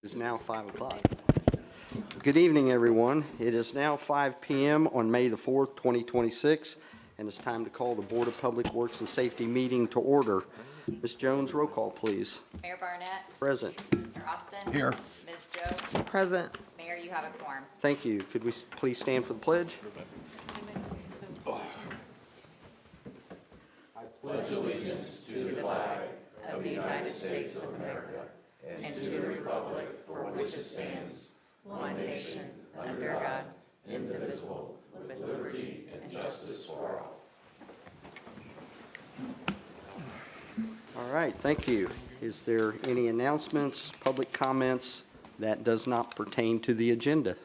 It is now 5 o'clock. Good evening, everyone. It is now 5 p.m. on May the 4th, 2026, and it's time to call the Board of Public Works and Safety meeting to order. Ms. Jones, roll call, please. Mayor Barnett. Present. Mr. Austin. Here. Ms. Joe. Present. Mayor, you have a quorum. Thank you. Could we please stand for the pledge? Of the United States of America and to the republic for which it stands, one nation, under God, indivisible, with liberty and justice for all. All right, thank you. Is there any announcements, public comments that does not pertain to the agenda?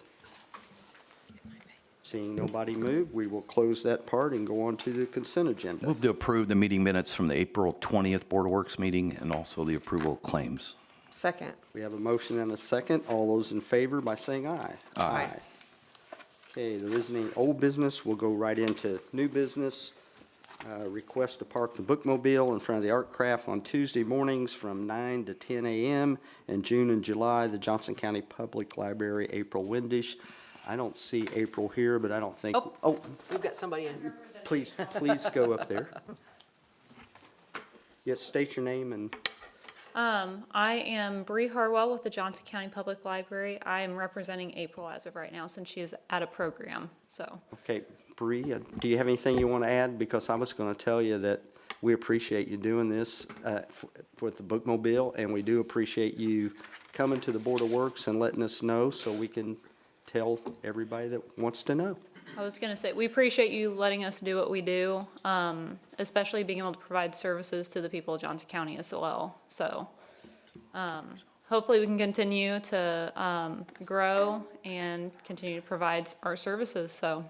Seeing nobody move, we will close that part and go on to the consent agenda. Move to approve the meeting minutes from the April 20th Board of Works meeting and also the approval of claims. Second. We have a motion and a second. All those in favor by saying aye. Aye. Okay, there isn't any old business. We'll go right into new business. Request to park the bookmobile in front of the Art Craft on Tuesday mornings from 9 to 10 a.m. In June and July, the Johnson County Public Library, April Windish. I don't see April here, but I don't think, oh, We've got somebody in. please go up there. Yes, state your name and, I am Bree Harwell with the Johnson County Public Library. I am representing April as of right now since she is at a program, so. okay, Bree, do you have anything you want to add? Because I was going to tell you that we appreciate you doing this for the bookmobile, and we do appreciate you coming to the Board of Works and letting us know so we can tell everybody that wants to know. I was gonna say, we appreciate you letting us do what we do, especially being able to provide services to the people of Johnson County as well. So, hopefully we can continue to, grow and continue to provide our services, so.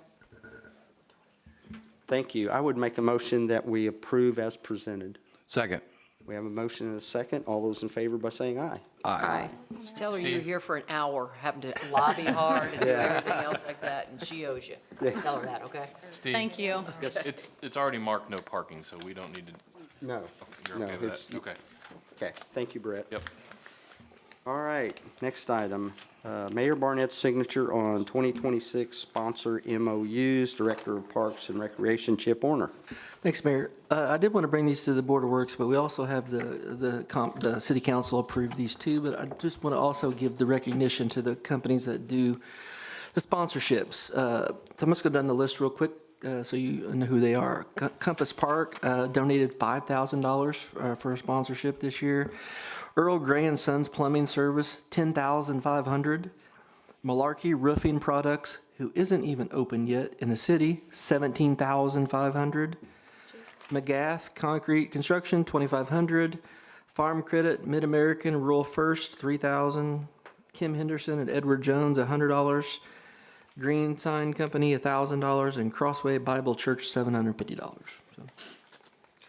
Thank you. I would make a motion that we approve as presented. Second. We have a motion and a second. All those in favor by saying aye. Aye. Just tell her you're here for an hour, having to lobby hard and do everything else like that, and she owes you. Tell her that, okay? Steve, Thank you. it's already marked no parking, so we don't need to, No. you're No, okay with it's- that? Okay, Okay, thank you, Brett. yep. All right, next item. Mayor Barnett's signature on 2026 sponsor MOUs, Director of Parks and Recreation, Chip Warner. Thanks, Mayor. I did want to bring these to the Board of Works, but we also have the City Council approve these too. But I just want to also give the recognition to the companies that do the sponsorships. So I'm just going to run the list real quick so you know who they are. Compass Park donated $5,000 for a sponsorship this year. Earl Gray and Sons Plumbing Service, $10,500. Malarkey Roofing Products, who isn't even open yet in the city, $17,500. McGath Concrete Construction, $2,500. Farm Credit Mid-American Rural First, $3,000. Kim Henderson and Edward Jones, $100. Green Sign Company, $1,000, and Crossway Bible Church, $750. So,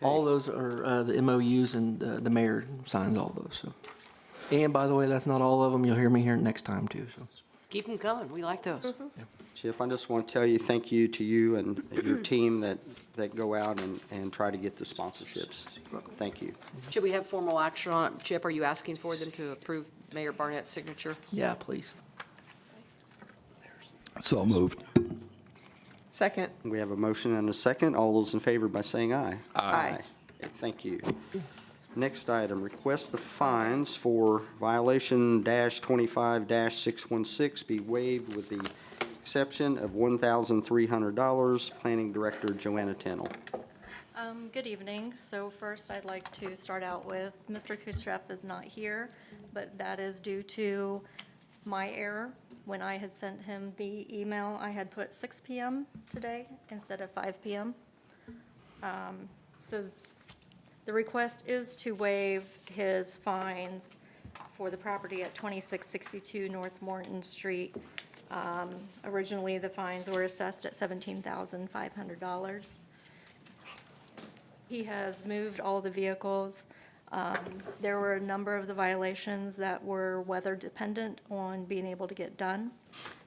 all those are the MOUs, and the mayor signs all those. So, and by the way, that's not all of them. You'll hear me here next time too. So. Keep them coming, we like those. Chip, I just want to tell you, thank you to you and your team that go out and try to get the sponsorships. Thank you. Should we have formal action on it? Chip, are you asking for them to approve Mayor Barnett's signature? Yeah, please. So moved. Second. We have a motion and a second. All those in favor by saying aye. Aye. Okay, thank you. Next item, request the fines for violation -25-616 be waived with the exception of $1,300. Planning Director Joanna Tennell. Good evening. So first, I'd like to start out with, Mr. Kuchef is not here, but that is due to my error. When I had sent him the email, I had put 6 p.m. today instead of 5 p.m. So the request is to waive his fines for the property at 2662 North Morton Street. Originally, the fines were assessed at $17,500. He has moved all the vehicles. There were a number of the violations that were weather dependent on being able to get done.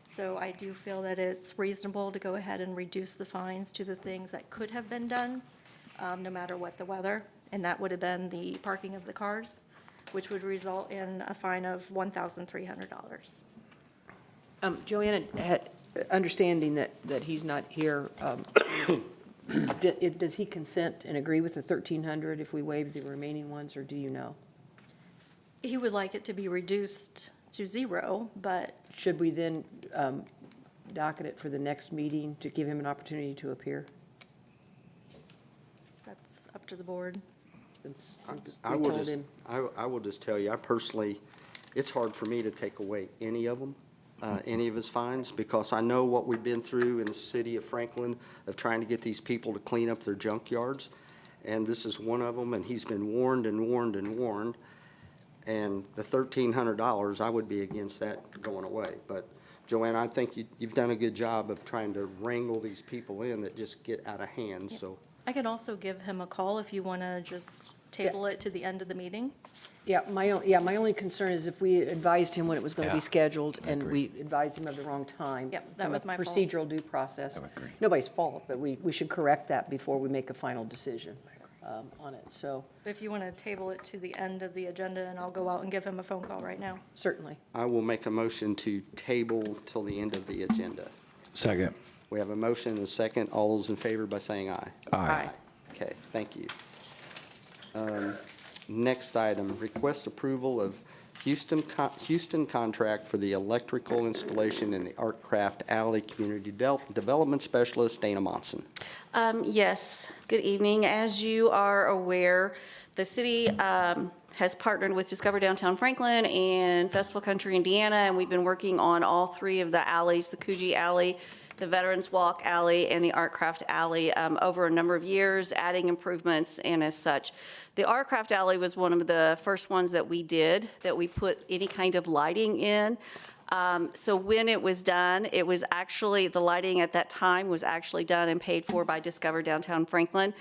So I do feel that it's reasonable to go ahead and reduce the fines to the things that could have been done, no matter what the weather. And that would have been the parking of the cars. which would result in a fine of $1,300. Joanna, understanding that he's not here, does he consent and agree with the 1,300 if we waive the remaining ones, or do you know? He would like it to be reduced to 0, but Should we then docket it for the next meeting to give him an opportunity to appear? that's up to the board. Since I we will told just, him, I will just tell you, I personally, it's hard for me to take away any of them, any of his fines, because I know what we've been through in the city of Franklin of trying to get these people to clean up their junkyards. And this is one of them, and he's been warned and warned and warned. And the $1,300, I would be against that going away. But Joanne, I think you've done a good job of trying to wrangle these people in that just get out of hand, so. I could also give him a call if you want to just table it to the end of the meeting. my only concern is if we advised him when it was going to be Yeah, scheduled, and we advised him of the wrong time. Yep, that was my fault. From a procedural due process. I would agree. Nobody's fault, but we should correct that before we make a final decision on it, so But if you want to table it to the end of the agenda, and I'll go out and give him a phone call right now. certainly. I will make a motion to table till the end of the agenda. Second. We have a motion and a second. All those in favor by saying aye. Aye. Okay, thank you. Next item, request approval of Houston contract for the electrical installation in the Art Craft Alley Community Development Specialist, Dana Monson. Yes, good evening. As you are aware, the city has partnered with Discover Downtown Franklin and Festival Country Indiana, and we've been working on all 3 of the alleys, the Coogee Alley, the Veterans Walk Alley, and the Art Craft Alley over a number of years, adding improvements and as such. The Art Craft Alley was one of the first ones that we did, that we put any kind of lighting in. So when it was done, it was actually, the lighting at that time was actually done and paid for by Discover Downtown Franklin.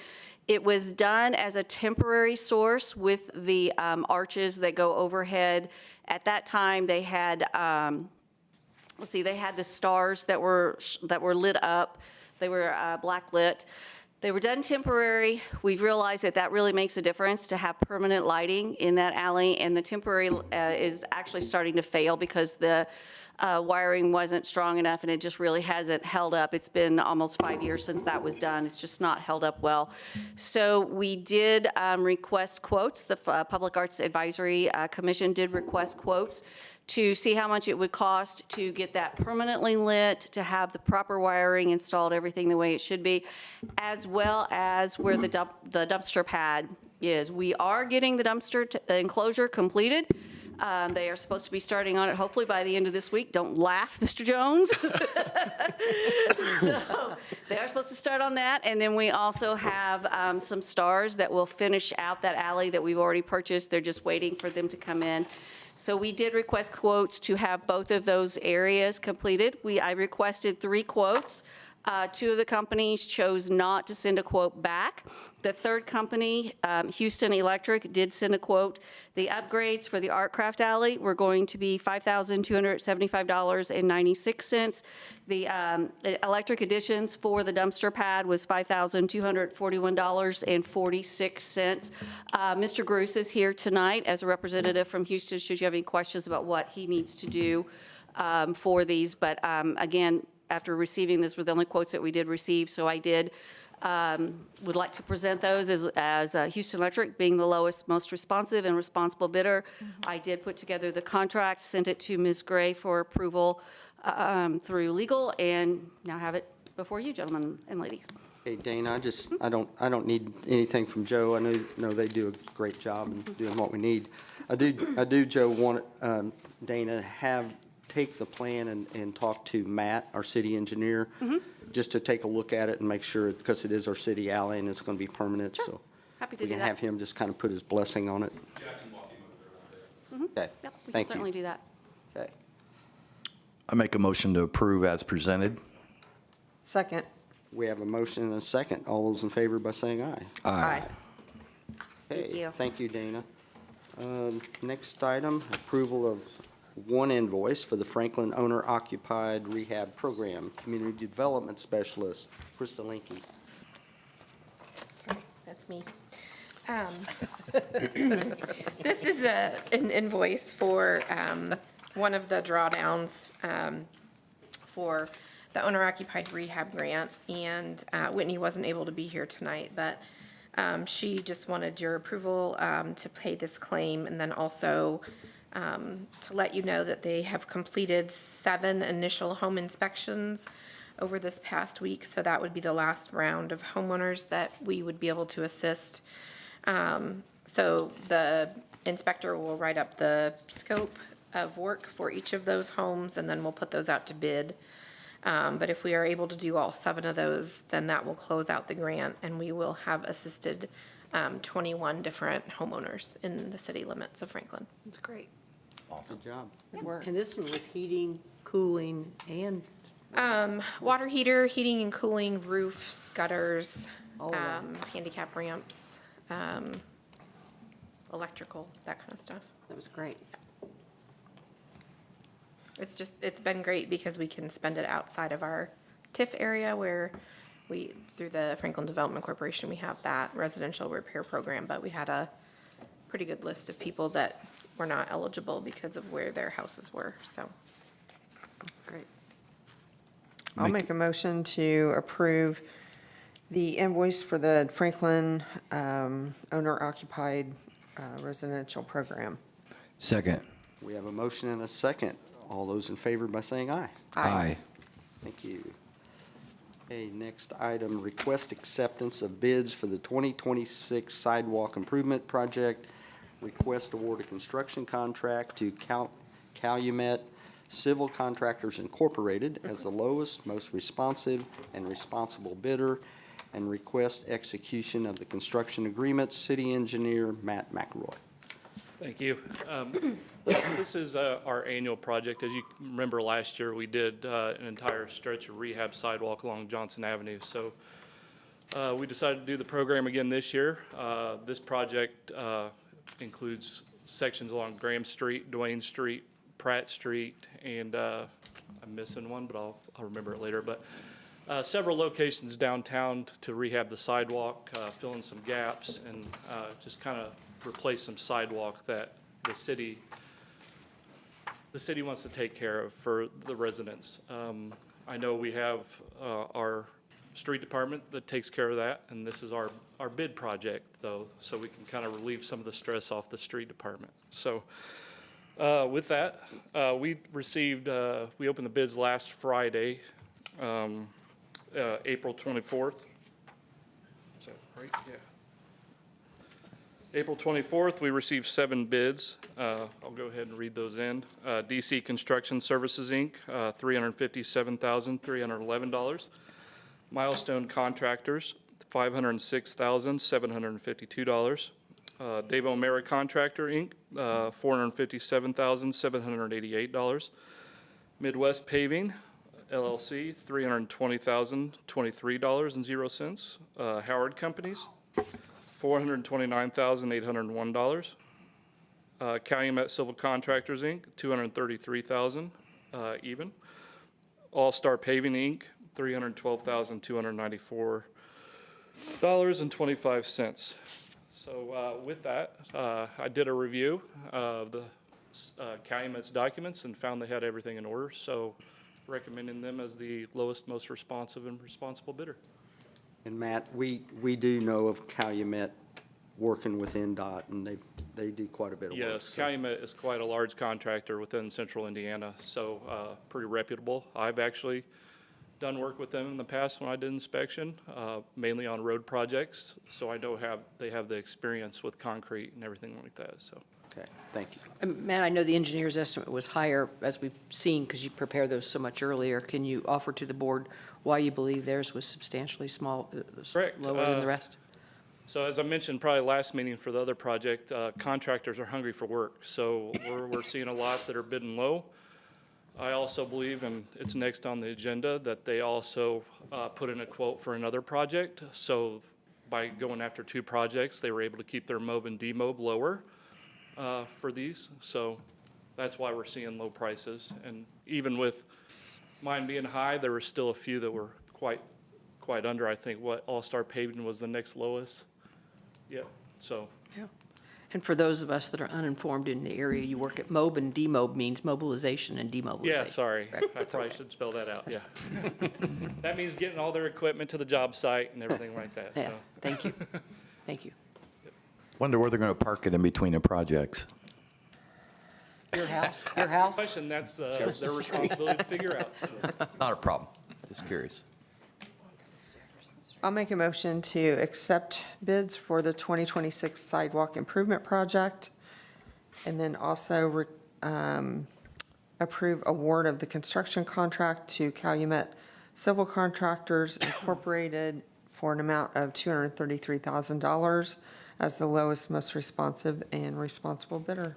It was done as a temporary source with the arches that go overhead. At that time, they had, they had the stars that were lit up. They were black lit. They were done temporary. We've realized that that really makes a difference to have permanent lighting in that alley, and the temporary is actually starting to fail because the wiring wasn't strong enough, and it just really hasn't held up. It's been almost 5 years since that was done. It's just not held up well. So we did request quotes. The Public Arts Advisory Commission did request quotes to see how much it would cost to get that permanently lit, to have the proper wiring installed, everything the way it should be, as well as where the dumpster pad is. We are getting the dumpster enclosure completed. They are supposed to be starting on it hopefully by the end of this week. Don't laugh, Mr. Jones. So they are supposed to start on that. And then we also have some stars that will finish out that alley that we've already purchased. They're just waiting for them to come in. So we did request quotes to have both of those areas completed. I requested 3 quotes. 2 of the companies chose not to send a quote back. The third company, Houston Electric, did send a quote. The upgrades for the Art Craft Alley were going to be $5,275.96. The electric additions for the dumpster pad was $5,241.46. Mr. Gruce is here tonight as a representative from Houston, should you have any questions about what he needs to do for these. But again, after receiving this were the only quotes that we did receive, so I did, would like to present those as Houston Electric being the lowest, most responsive and responsible bidder. I did put together the contract, sent it to Ms. Gray for approval through legal, and now have it before you, gentlemen and ladies. Hey, Dana, I don't need anything from Joe. I know they do a great job in doing what we need. I do, Joe, want Dana take the plan and talk to Matt, our city engineer, just to take a look at it and make sure, because it is our city alley and it's going to be permanent, so. Happy to We do can that. have him just kind of put his blessing on it. Okay, Yep, we can thank certainly you. do that. Okay. I make a motion to approve as presented. Second. We have a motion and a second. All those in favor by saying aye. Aye. Thank you. Thank you, Dana. Next item, approval of one invoice for the Franklin Owner Occupied Rehab Program, Community Development Specialist, Krista Linky. That's me. This is an invoice for one of the drawdowns for the owner-occupied rehab grant. And Whitney wasn't able to be here tonight, but she just wanted your approval to pay this claim, and then also to let you know that they have completed 7 initial home inspections over this past week. So that would be the last round of homeowners that we would be able to assist. So the inspector will write up the scope of work for each of those homes, and then we'll put those out to bid. But if we are able to do all 7 of those, then that will close out the grant, and we will have assisted 21 different homeowners in the city limits of Franklin. That's great. Good job. And this one was heating, cooling, and Water heater, heating and cooling, roofs, gutters, all of that. handicap ramps, electrical, that kind of stuff. That was great. It's been great because we can spend it outside of our TIF area where through the Franklin Development Corporation, we have that residential repair program, but we had a pretty good list of people that were not eligible because of where their houses were, so. Great. I'll make a motion to approve the invoice for the Franklin owner-occupied residential program. Second. We have a motion and a second. All those in favor by saying aye. Aye. Thank you. Okay, next item, request acceptance of bids for the 2026 sidewalk improvement project. Request award a construction contract to Calumet Civil Contractors Incorporated as the lowest, most responsive, and responsible bidder, and request execution of the construction agreement. City Engineer Matt McElroy. Thank you. This is our annual project. As you remember, last year, we did an entire stretch of rehab sidewalk along Johnson Avenue. So we decided to do the program again this year. This project includes sections along Graham Street, Duane Street, Pratt Street, and I'm missing one, but I'll remember it later. But several locations downtown to rehab the sidewalk, fill in some gaps, and just kind of replace some sidewalk that the city wants to take care of for the residents. I know we have our street department that takes care of that, and this is our bid project, though, so we can kind of relieve some of the stress off the street department. So with that, we opened the bids last Friday, April 24th. Is that right? Yeah. April 24th, we received 7 bids. I'll go ahead and read those in. DC Construction Services, Inc., $357,311. Milestone Contractors, $506,752. Dave O'Mara Contractor, Inc., $457,788. Midwest Paving, LLC, $320,023.00. Howard Companies, $429,801. Calumet Civil Contractors, Inc., $233,000 even. All-Star Paving, Inc., $312,294.25. So with that, I did a review of the Calumet's documents and found they had everything in order, so recommending them as the lowest, most responsive and responsible bidder. And Matt, we do know of Calumet working with NDOT, and they do quite a bit of work. Yes, Calumet is quite a large contractor within central Indiana, so pretty reputable. I've actually done work with them in the past when I did inspection, mainly on road projects, so I know they have the experience with concrete and everything like that, so. Okay, thank you. Matt, I know the engineer's estimate was higher, as we've seen, because you prepared those so much earlier. Can you offer to the board why you believe theirs was substantially Correct. lower than the rest? So as I mentioned, probably last meeting for the other project, contractors are hungry for work. So we're seeing a lot that are bidding low. I also believe, and it's next on the agenda, that they also put in a quote for another project. So by going after 2 projects, they were able to keep their MOB and demob lower for these. So that's why we're seeing low prices. And even with mine being high, there were still a few that were quite under. I think what All-Star Paving was the next lowest. Yep. So, Yeah. And for those of us that are uninformed in the area, you work at MOB, and demob means mobilization and demobilization. yeah, sorry, Right. I probably should spell that out, yeah. That means getting all their equipment to the job site and everything like that, Yeah, so. thank you. Thank you. Wonder where they're going to park it in between the projects. Your house? Your house? Question, that's their responsibility to figure out. so. Not a problem. Just curious. I'll make a motion to accept bids for the 2026 sidewalk improvement project, and then also approve award of the construction contract to Calumet Civil Contractors Incorporated for an amount of $233,000 as the lowest, most responsive, and responsible bidder.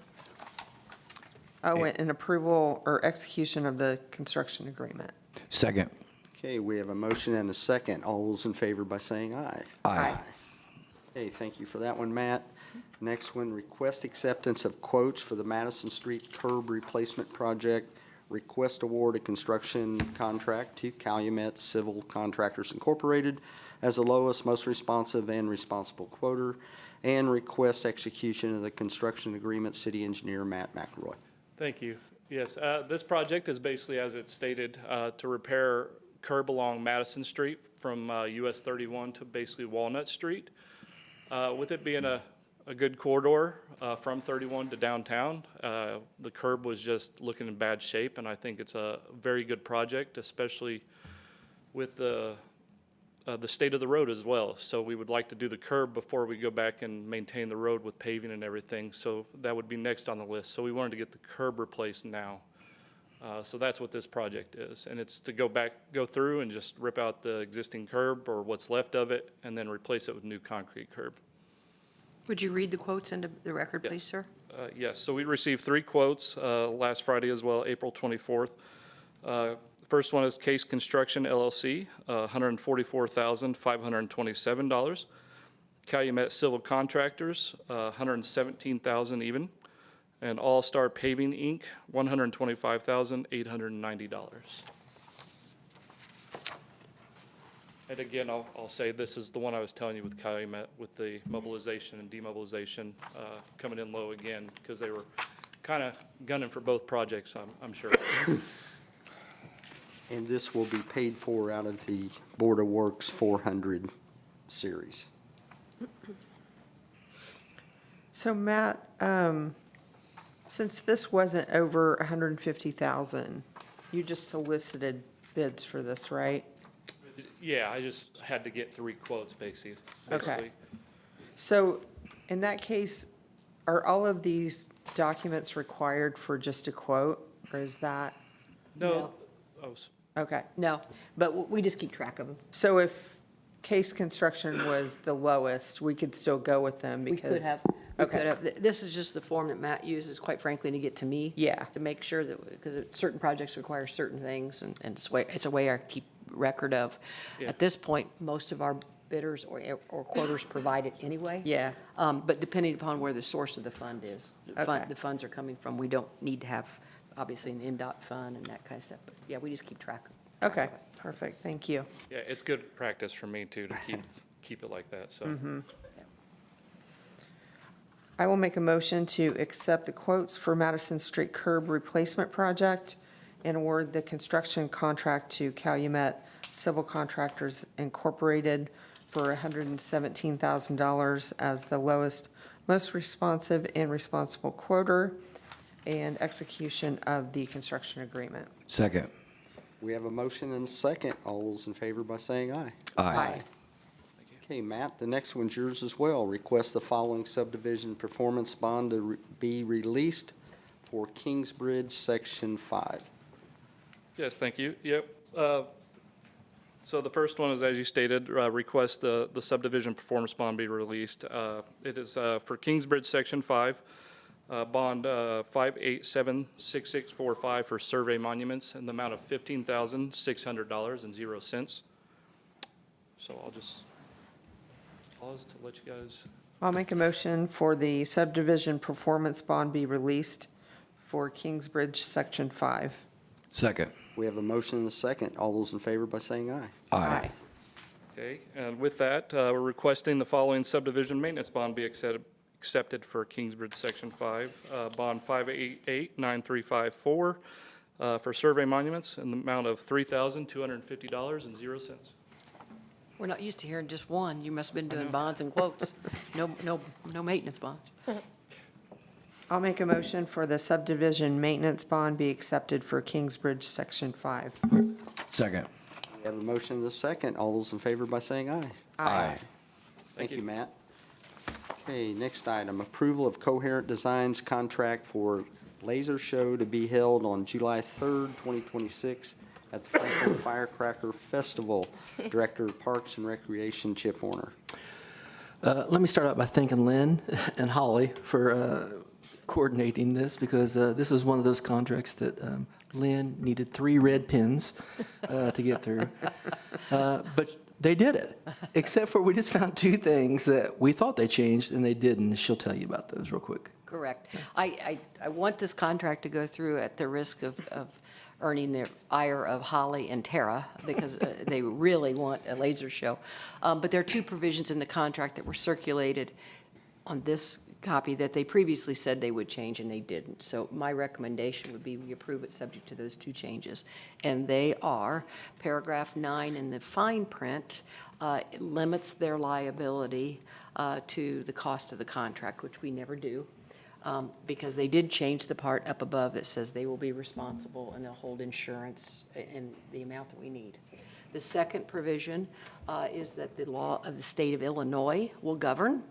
Oh, and approval or execution of the construction agreement. Second. Okay, we have a motion and a second. All those in favor by saying aye. Aye. Okay, thank you for that one, Matt. Next one, request acceptance of quotes for the Madison Street curb replacement project. Request award a construction contract to Calumet Civil Contractors Incorporated as the lowest, most responsive, and responsible quoter. And request execution of the construction agreement, city engineer Matt McElroy. Thank you. Yes, this project is basically, as it's stated, to repair curb along Madison Street from US 31 to basically Walnut Street. With it being a good corridor from 31 to downtown, the curb was just looking in bad shape, and I think it's a very good project, especially with the state of the road as well. So we would like to do the curb before we go back and maintain the road with paving and everything. So that would be next on the list. So we wanted to get the curb replaced now. So that's what this project is. And it's to go through and just rip out the existing curb or what's left of it and then replace it with new concrete curb. Would you read the quotes into the record, please, sir? Yes, so we received 3 quotes last Friday as well, April 24th. First one is Case Construction LLC, $144,527. Calumet Civil Contractors, $117,000 even. And All Star Paving, Inc., $125,890. And again, I'll say this is the one I was telling you with Calumet, with the mobilization and demobilization coming in low again, because they were kind of gunning for both projects, I'm sure. And this will be paid for out of the Board of Works 400 series. So Matt, since this wasn't over 150,000, you just solicited bids for this, right? Yeah, I just had to get 3 quotes, basically. Okay. So in that case, are all of these documents required for just a quote, or is that, No, okay. No, but we just keep track of them. So if Case Construction was the lowest, we could still go with them We because? could have. We Okay. could have. This is just the form that Matt uses, quite frankly, to get to me. Yeah. To make sure that, because certain projects require certain things, and it's a way I keep record of. Yeah. At this point, most of our bidders or quoters provide it anyway. Yeah. But depending upon where the source of the fund is, Okay. the funds are coming from, we don't need to have, obviously, an NDOT fund and that kind of stuff. But yeah, we just keep track of it. Okay, perfect, thank you. yeah, it's good practice for me, too, to keep it like that, so. I will make a motion to accept the quotes for Madison Street curb replacement project and award the construction contract to Calumet Civil Contractors Incorporated for $117,000 as the lowest, most responsive and responsible quoter, and execution of the construction agreement. Second. We have a motion and a second. All those in favor by saying aye. Aye. Okay, Matt, the next one's yours as well. Request the following subdivision performance bond to be released for Kingsbridge Section 5. Yes, thank you. Yep. So the first one is, as you stated, request the subdivision performance bond be released. It is for Kingsbridge Section 5, bond 5876645 for survey monuments in the amount of $15,600.00. So I'll just pause to let you guys. I'll make a motion for the subdivision performance bond be released for Kingsbridge Section 5. Second. We have a motion and a second. All those in favor by saying aye. Aye. Okay, and with that, we're requesting the following subdivision maintenance bond be accepted for Kingsbridge Section 5, Bond 5889354, for survey monuments in the amount of $3,250.00. We're not used to hearing just one. You must have been doing bonds and quotes. No maintenance bonds. I'll make a motion for the subdivision maintenance bond be accepted for Kingsbridge Section 5. Second. We have a motion and a second. All those in favor by saying aye. Aye. Thank you, Matt. Okay, next item, approval of Coherent Designs contract for laser show to be held on July 3rd, 2026 at the Franklin Firecracker Festival. Director of Parks and Recreation, Chip Horner. Let me start out by thanking Lynn and Holly for coordinating this, because this is one of those contracts that Lynn needed 3 red pens to get through. But they did it, except for we just found 2 things that we thought they changed and they didn't. She'll tell you about those real quick. Correct. I want this contract to go through at the risk of earning the ire of Holly and Tara, because they really want a laser show. But there are 2 provisions in the contract that were circulated on this copy that they previously said they would change, and they didn't. So my recommendation would be we approve it subject to those 2 changes. And they are, paragraph 9 in the fine print it limits their liability to the cost of the contract, which we never do, because they did change the part up above that says they will be responsible and they'll hold insurance in the amount that we need. The second provision is that the law of the state of Illinois will govern,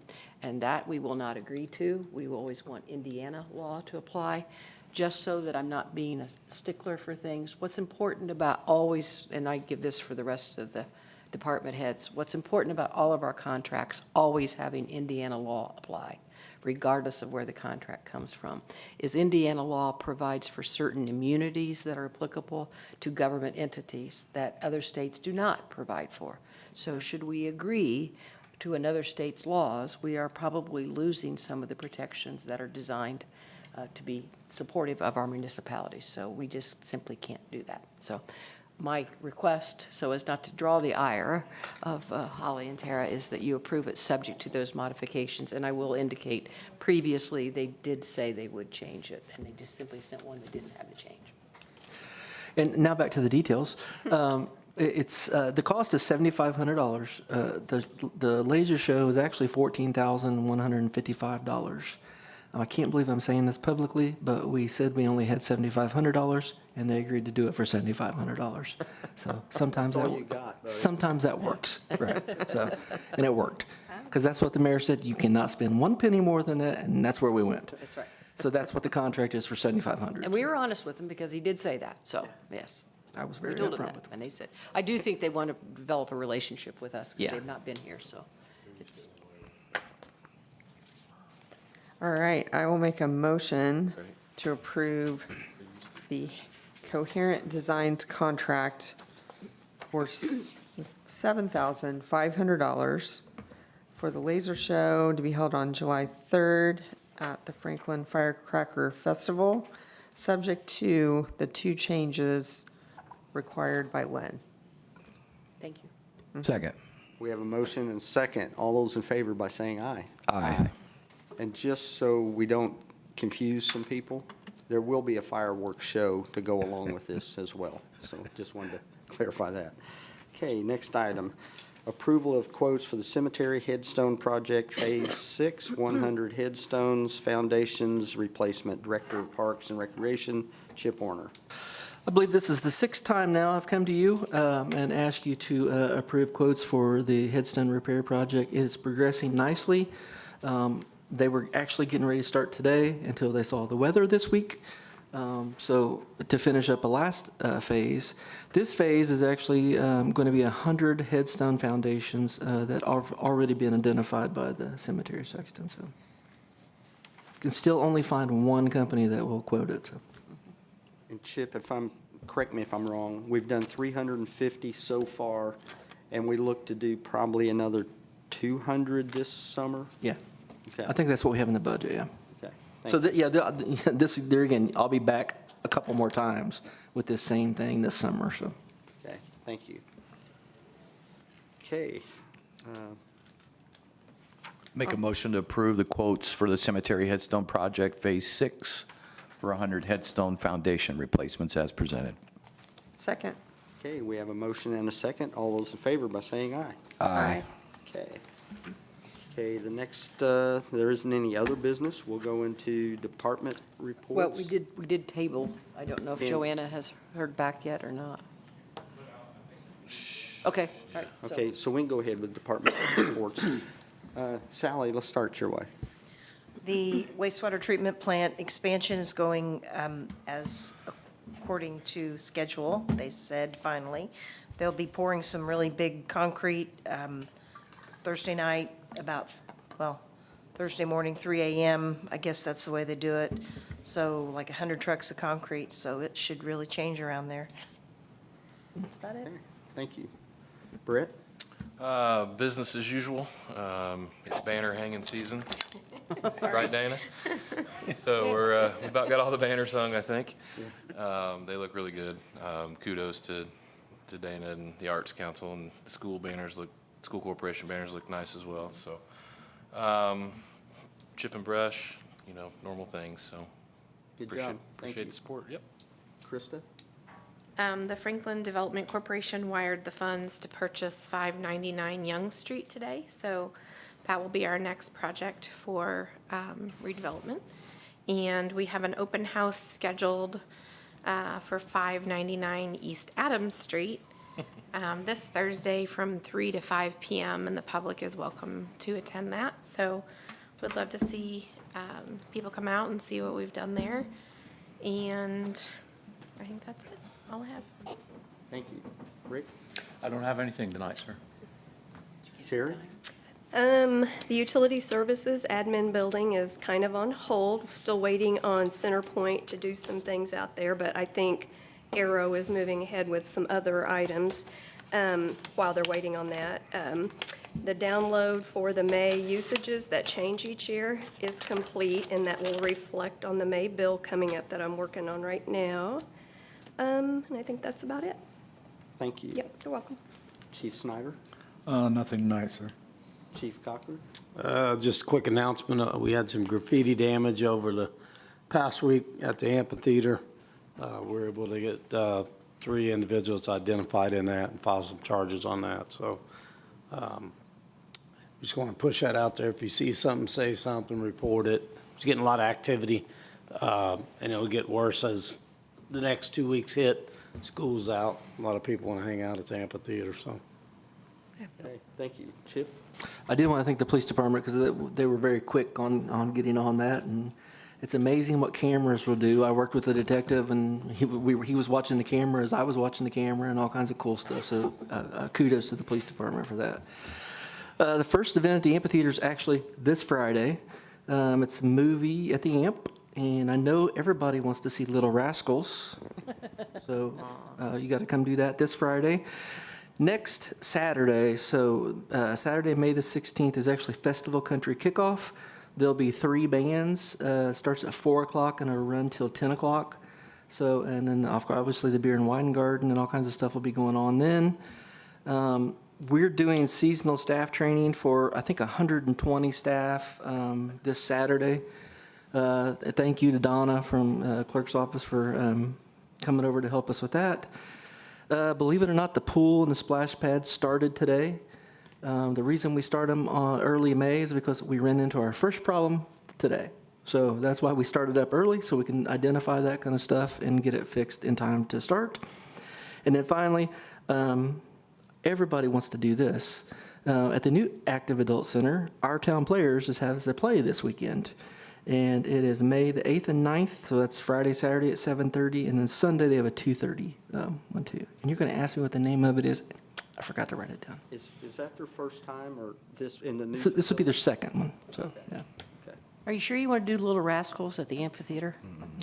and that we will not agree to. We will always want Indiana law to apply, just so that I'm not being a stickler for things. What's important about always, and I give this for the rest of the department heads, what's important about all of our contracts, always having Indiana law apply, regardless of where the contract comes from, is Indiana law provides for certain immunities that are applicable to government entities that other states do not provide for. So should we agree to another state's laws, we are probably losing some of the protections that are designed to be supportive of our municipalities. So we just simply can't do that. So my request, so as not to draw the ire of Holly and Tara, is that you approve it subject to those modifications. And I will indicate, previously, they did say they would change it, and they just simply sent one that didn't have the change. And now back to the details. It's the cost is $7,500. The laser show is actually $14,155. I can't believe I'm saying this publicly, but we said we only had $7,500, and they agreed to do it for $7,500. So sometimes That's all you got, buddy. sometimes that works, right? So, and it worked, because that's what the mayor said. You cannot spend 1 penny more than that, and that's where we went. That's right. So that's what the contract is for $7,500. And we were honest with him because he did say that, so, yes. I was We very told him upfront that, with them. and they said, I do think they want to develop a relationship with us because Yeah. they've not been here, so it's, All right, I will make a motion to approve the Coherent Designs contract for $7,500 for the laser show to be held on July 3rd at the Franklin Firecracker Festival, subject to the 2 changes required by Lynn. thank you. Second. We have a motion and a second. All those in favor by saying aye. Aye. And just so we don't confuse some people, there will be a fireworks show to go along with this as well. So just wanted to clarify that. Okay, next item. Approval of quotes for the Cemetery Headstone Project Phase 6, 100 headstones, foundations, replacement. Director of Parks and Recreation, Chip Horner. I believe this is the 6th time now I've come to you and asked you to approve quotes for the headstone repair project. It is progressing nicely. They were actually getting ready to start today until they saw the weather this week. So to finish up a last phase, this phase is actually going to be 100 headstone foundations that have already been identified by the cemetery sexton. So you can still only find one company that will quote it. So. And Chip, correct me if I'm wrong, we've done 350 so far, and we look to do probably another 200 this summer? Yeah, Okay. I think that's what we have in the budget, yeah. Okay. So, Thank you. there again, I'll be back a couple more times with this same thing this summer, so. Okay, thank you. Okay. Make a motion to approve the quotes for the cemetery headstone project, Phase 6, for 100 headstone foundation replacements as presented. Second. Okay, we have a motion and a second. All those in favor by saying aye. Aye. Okay. Okay, the next, there isn't any other business. We'll go into department reports. Well, we did table. I don't know if Yeah. Joanna has heard back yet or not. Okay, all right. so- Okay, so we can go ahead with department reports. Sally, let's start your way. The wastewater treatment plant expansion is going as according to schedule, they said finally. They'll be pouring some really big concrete Thursday night Thursday morning, 3 a.m. I guess that's the way they do it. So like 100 trucks of concrete, so it should really change around there. That's about it. Okay, thank you. Brett? Business as usual. It's banner hanging season. Right, Dana? So we about got all the banners hung, I think. They look really good. Kudos to Dana and the Arts Council, and the school corporation banners look nice as well, so. Chip and brush, normal things, so. Good appreciate- job. Thank Appreciate you. the support, yep. Krista? The Franklin Development Corporation wired the funds to purchase 599 Young Street today, so that will be our next project for redevelopment. And we have an open house scheduled for 599 East Adams Street this Thursday from 3 to 5 p.m., and the public is welcome to attend that. So would love to see people come out and see what we've done there. And I think that's it. All I have. Thank you. Rick? I don't have anything tonight, sir. Sherry? The utility services admin building is kind of on hold. Still waiting on CenterPoint to do some things out there, but I think Arrow is moving ahead with some other items while they're waiting on that. The download for the May usages that change each year is complete, and that will reflect on the May bill coming up that I'm working on right now. And I think that's about it. Thank you. Yep, you're welcome. Chief Snyder? Nothing tonight, sir. Chief Cochran? Just a quick announcement, we had some graffiti damage over the past week at the amphitheater. We were able to get 3 individuals identified in that and file some charges on that, so just want to push that out there. If you see something, say something, report it. It's getting a lot of activity, and it'll get worse as the next 2 weeks hit. School's out, a lot of people want to hang out at the amphitheater, so. Okay, thank you. Chip? I did want to thank the police department because they were very quick on getting on that, and it's amazing what cameras will do. I worked with a detective, and he was watching the camera as I was watching the camera, and all kinds of cool stuff. So kudos to the police department for that. The first event at the amphitheater is actually this Friday. It's a movie at the amp, and I know everybody wants to see Little Rascals, so you got to come do that this Friday. Next Saturday, Saturday, May the 16th, is actually Festival Country Kickoff. There'll be 3 bands, starts at 4 o'clock and it'll run till 10 o'clock. So, and then obviously the beer and wine garden and all kinds of stuff will be going on then. We're doing seasonal staff training for, I think, 120 staff this Saturday. Thank you to Donna from Clerk's Office for coming over to help us with that. Believe it or not, the pool and the splash pads started today. The reason we start them early May is because we ran into our first problem today. So that's why we started up early, so we can identify that kind of stuff and get it fixed in time to start. And then finally, everybody wants to do this. At the new Active Adult Center, Our Town Players just has their play this weekend. And it is May the 8th and 9th, so that's Friday, Saturday at 7:30, and then Sunday they have a 2:30 one too. And you're going to ask me what the name of it is. I forgot to write it down. Is that their first time or this in the new? This will be their second one, so, yeah. Okay. Are you sure you want to do Little Rascals at the amphitheater?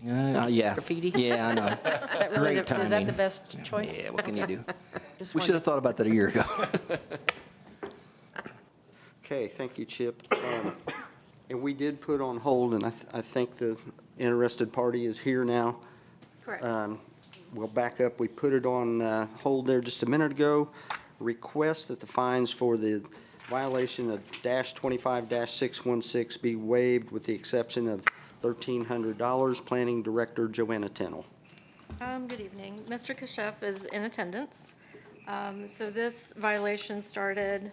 Yeah. Graffiti? Yeah, I know. That really, Great is that timing. the best choice? Yeah, what can you do? Just We should have thought about that a year ago. Okay, thank you, Chip. And we did put on hold, and I think the interested party is here now. Correct. We'll back up. We put it on hold there just a minute ago. request that the fines for the violation of -25-616 be waived with the exception of $1,300. Planning Director Joanna Tennell. Good evening. Mr. Kashef is in attendance. So this violation started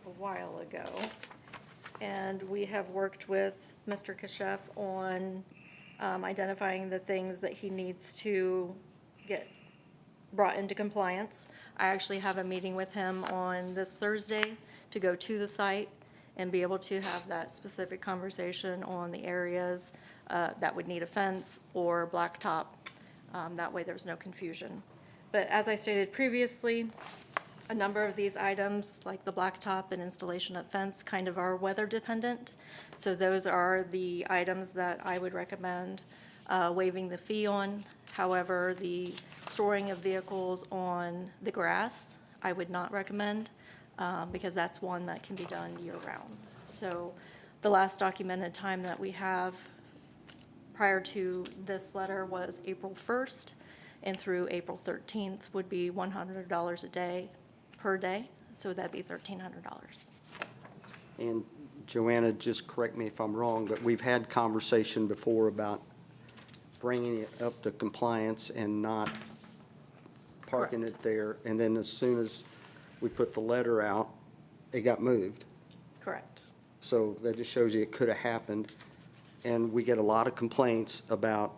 a while ago, and we have worked with Mr. Kashef on identifying the things that he needs to get brought into compliance. I actually have a meeting with him on this Thursday to go to the site and be able to have that specific conversation on the areas that would need a fence or blacktop. That way there's no confusion. But as I stated previously, a number of these items, like the blacktop and installation of fence, kind of are weather dependent. So those are the items that I would recommend waiving the fee on. However, the storing of vehicles on the grass, I would not recommend, because that's one that can be done year-round. So the last documented time that we have prior to this letter was April 1st, and through April 13th would be $100 a day, per day, so that'd be $1,300. And Joanna, just correct me if I'm wrong, but we've had conversation before about bringing it up to compliance and not parking it there, and then as soon as we put the letter out, it got moved. Correct. So that just shows you it could have happened. And we get a lot of complaints about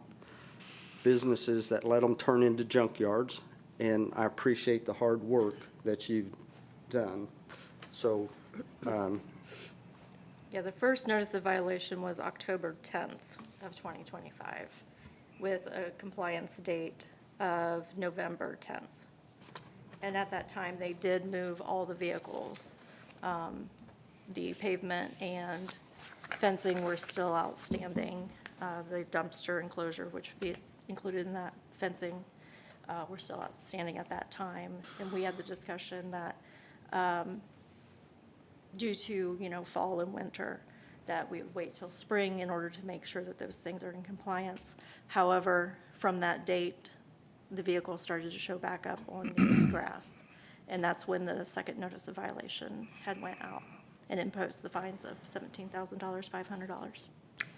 businesses that let them turn into junkyards, and I appreciate the hard work that you've done. So, Yeah, the first notice of violation was October 10th of 2025, with a compliance date of November 10th. And at that time, they did move all the vehicles. The pavement and fencing were still outstanding. The dumpster enclosure, which would be included in that fencing, were still outstanding at that time. And we had the discussion that due to, fall and winter, that we would wait till spring in order to make sure that those things are in compliance. However, from that date, the vehicles started to show back up on the grass. And that's when the second notice of violation had went out and imposed the fines of $17,500.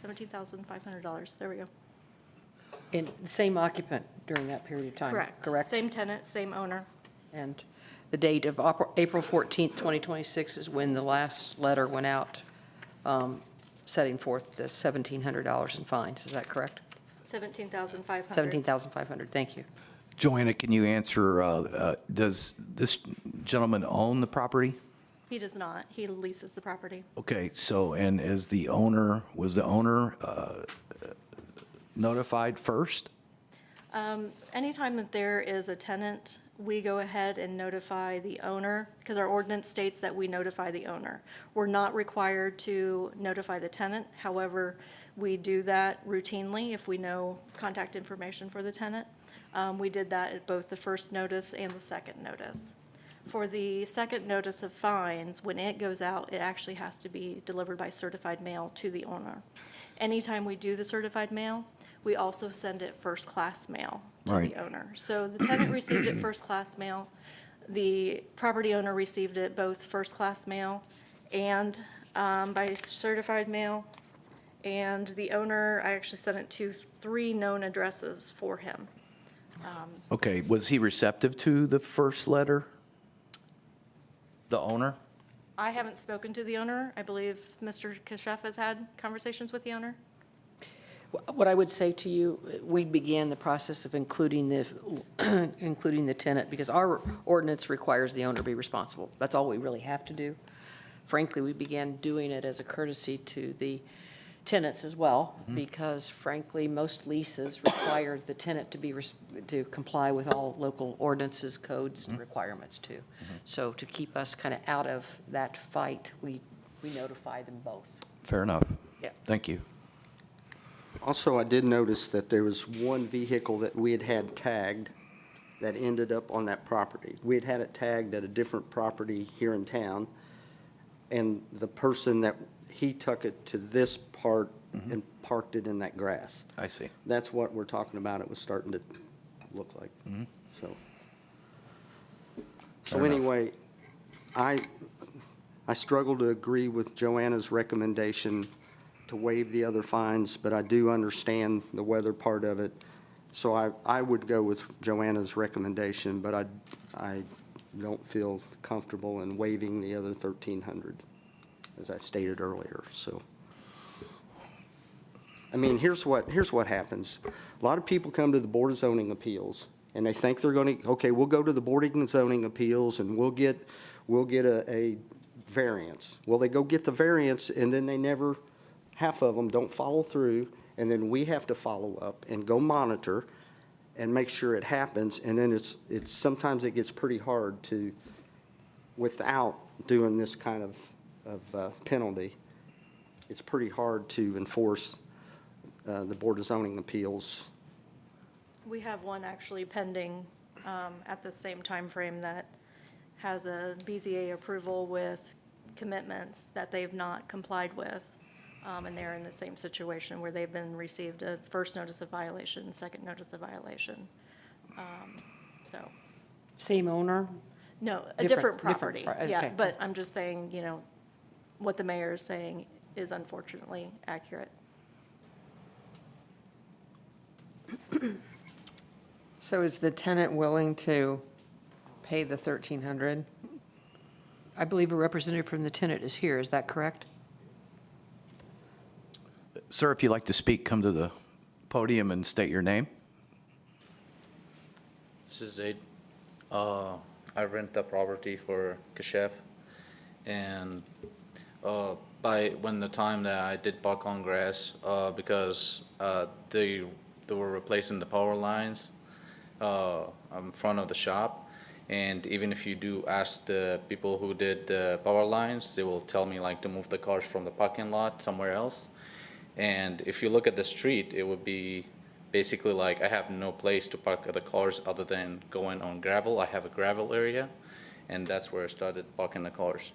$17,500, there we go. And the same occupant during that period of time? Correct? Same tenant, same owner. And the date of April 14th, 2026 is when the last letter went out, setting forth the $1,700 in fines. Is that correct? $17,500. $17,500, thank you. Joanna, can you answer, does this gentleman own the property? He does not. He leases the property. Okay, so, and was the owner notified first? Anytime that there is a tenant, we go ahead and notify the owner, because our ordinance states that we notify the owner. We're not required to notify the tenant. However, we do that routinely if we know contact information for the tenant. We did that at both the first notice and the second notice. For the second notice of fines, when it goes out, it actually has to be delivered by certified mail to the owner. Anytime we do the certified mail, we also send it first-class mail to Right. the owner. So the tenant received it first-class mail, the property owner received it both first-class mail and by certified mail. And the owner, I actually sent it to 3 known addresses for him. Okay, was he receptive to the first letter? The owner? I haven't spoken to the owner. I believe Mr. Kashef has had conversations with the owner. What I would say to you, we began the process of including the tenant, because our ordinance requires the owner be responsible. That's all we really have to do. Frankly, we began doing it as a courtesy to the tenants as well, because frankly, most leases require the tenant to comply with all local ordinances, codes, and requirements too. So to keep us kind of out of that fight, we notify them both. Fair enough. Yeah. Thank you. Also, I did notice that there was one vehicle that we had tagged that ended up on that property. We had it tagged at a different property here in town, and the person that, he took it to this part and parked it in that grass. I see. That's what we're talking about. It was starting to look like. So anyway, I struggle to agree with Joanna's recommendation to waive the other fines, but I do understand the weather part of it. So I would go with Joanna's recommendation, but I don't feel comfortable in waiving the other 1,300, as I stated earlier, so. I mean, here's what happens. A lot of people come to the Board of Zoning Appeals, and they think they're going to, okay, we'll go to the Board of Zoning Appeals, and we'll get a variance. Well, they go get the variance, and then they never, half of them don't follow through, and then we have to follow up and go monitor and make sure it happens, and then it's sometimes it gets pretty hard to, without doing this kind of penalty, it's pretty hard to enforce the Board of Zoning Appeals. We have one actually pending at the same time frame that has a BZA approval with commitments that they've not complied with. And they're in the same situation where they've been received a first notice of violation, second notice of violation. So, Same owner? no, a different property. okay. Yeah, but I'm just saying, what the mayor is saying is unfortunately accurate. So is the tenant willing to pay the 1,300? I believe a representative from the tenant is here, is that correct? Sir, if you'd like to speak, come to the podium and state your name. This is Zaid. I rent the property for Kashef, and when the time that I did park on grass, because they were replacing the power lines in front of the shop, and even if you do ask the people who did the power lines, they will tell me like to move the cars from the parking lot somewhere else. And if you look at the street, it would be basically like I have no place to park the cars other than going on gravel. I have a gravel area, and that's where I started parking the cars.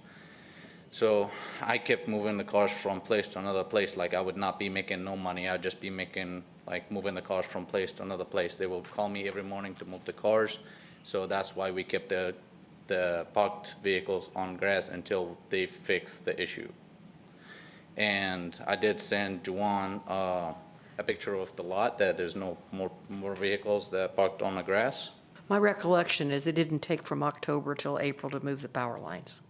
So I kept moving the cars from place to another place. Like I would not be making no money. I'd just be making like moving the cars from place to another place. They will call me every morning to move the cars. So that's why we kept the parked vehicles on grass until they fix the issue. And I did send Juwan a picture of the lot, that there's no more vehicles that parked on the grass. My recollection is it didn't take from October till April to move the power lines.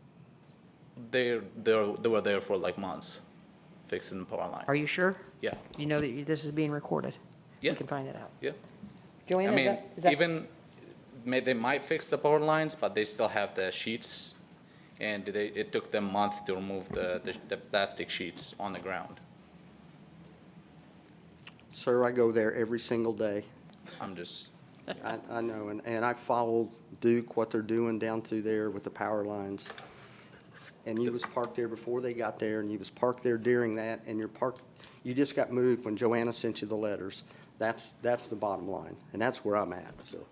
They were there for like months, fixing the power lines. Are you sure? Yeah, You know that this is being recorded? Yeah. We can find it out. yeah. Joanna, I is mean, that- is that? even, they might fix the power lines, but they still have the sheets, and it took them a month to remove the plastic sheets on the ground. Sir, I go there every single day. I'm just, I know, and I follow Duke, what they're doing down through there with the power lines. And you was parked there before they got there, and you was parked there during that, and you just got moved when Joanna sent you the letters. That's the bottom line, and that's where I'm at, so.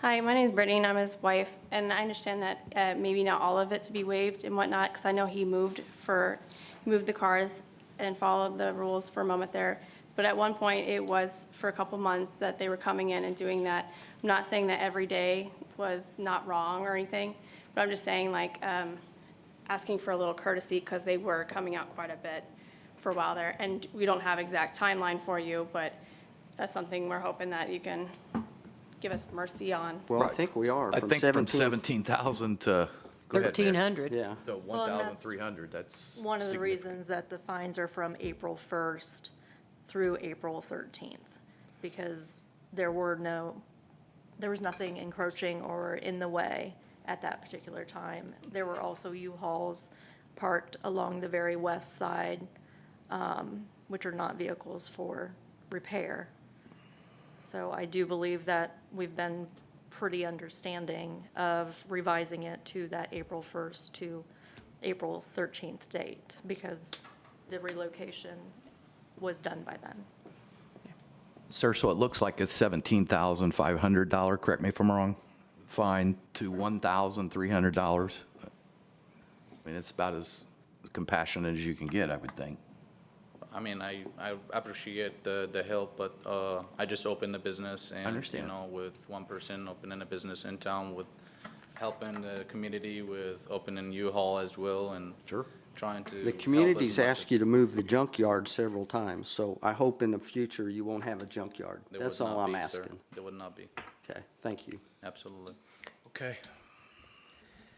Hi, my name is Brittany, and I'm his wife, and I understand that maybe not all of it to be waived and whatnot, because I know he moved the cars and followed the rules for a moment there. But at one point, it was for a couple months that they were coming in and doing that. I'm not saying that every day was not wrong or anything, but I'm just saying like asking for a little courtesy, because they were coming out quite a bit for a while there. And we don't have exact timeline for you, but that's something we're hoping that you can give us mercy on. Well, I think we are. I think from 17,000 to. go ahead, Mayor. 1,300. Yeah. To Well, and that's 1,300, that's. One of the significant. reasons that the fines are from April 1st through April 13th, because there was nothing encroaching or in the way at that particular time. There were also U-Hauls parked along the very west side, which are not vehicles for repair. So I do believe that we've been pretty understanding of revising it to that April 1st to April 13th date, because the relocation was done by then. Sir, so it looks like a $17,500, correct me if I'm wrong, fine, to $1,300. I mean, it's about as compassionate as you can get, I would think. I mean, I appreciate the help, but I just opened the business and, Understand. you know, with one person opening a business in town with helping the community with opening U-Haul as well and Sure. trying to. The community's asked you to move the junkyard several times, so I hope in the future you won't have a junkyard. That's all I'm asking. There would not be, Okay, thank you. absolutely. Okay.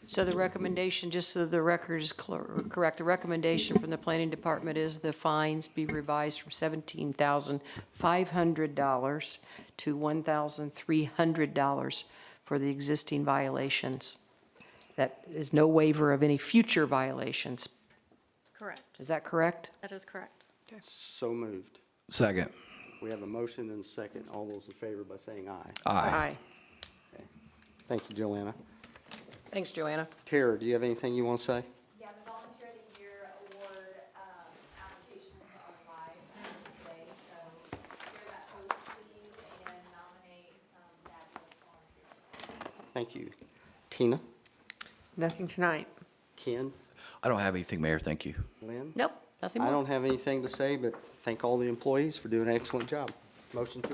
So the recommendation, just so the record is correct, the recommendation from the planning department is the fines be revised from $17,500 to $1,300 for the existing violations. That is no waiver of any future violations. Correct. Is that correct? That is correct. So moved. Second. We have a motion and a second. All those in favor by saying aye. Aye. Thank you, Joanna. Thanks, Joanna. Tara, do you have anything you want to say? Yeah, the Volunteer of the Year Award applications are live today, so share that post, please, and nominate some fabulous volunteers. Thank you. Tina, Nothing tonight. Ken, I don't have anything, Mayor, thank you. Lynn? Nope, nothing I more. don't have anything to say, but thank all the employees for doing an excellent job. Motion to